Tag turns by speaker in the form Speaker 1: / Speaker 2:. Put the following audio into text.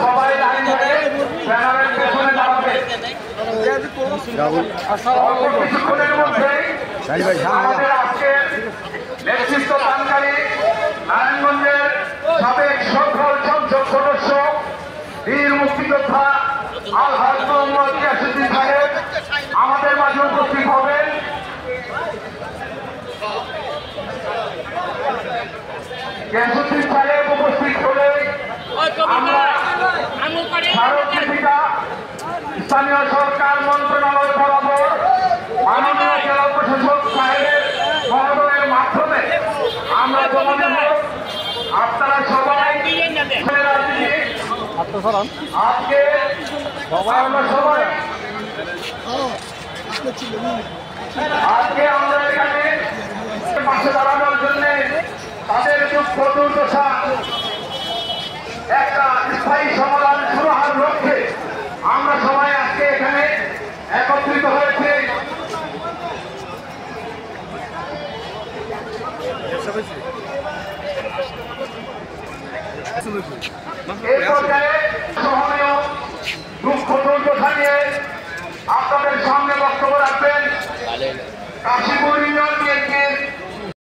Speaker 1: সবাই লাইন ধরে ব্যানারের পেছনে দাঁড়াবে। কিছুক্ষণের মধ্যেই আমাদের আজকের নেতৃত্বদানকারী নারায়ণগঞ্জের সাবেক সফল সংসদ সদস্য বীর মুক্তিযোদ্ধা আলহাজ মোহাম্মদ গিয়াসউদ্দিন সাহেব আমাদের মাঝে উপস্থিত হবেন। গিয়াসউদ্দিন সাহেব উপস্থিত হলে আমরা স্মারকলিপিকা স্থানীয় সরকার মন্ত্রণালয় বরাবর মাননীয় জেলা প্রশাসক সাহেবের মহোদয়ের মাধ্যমে আমরা জমা দেব। আপনারা সবাই আজকে আমরা সবাই আমরা এখানে পাশে দাঁড়ানোর জন্য তাদের দুঃখ দুর্দশা একটা স্থায়ী সমাধান সুরাহার লক্ষ্যে আমরা সবাই আজকে এখানে একত্রিত হয়েছি। এই পর্যায়ে সহনীয় দুঃখ দুর্দশা নিয়ে আপনাদের সামনে বক্তব্য রাখবেন কাশীপুর ইউনিয়ন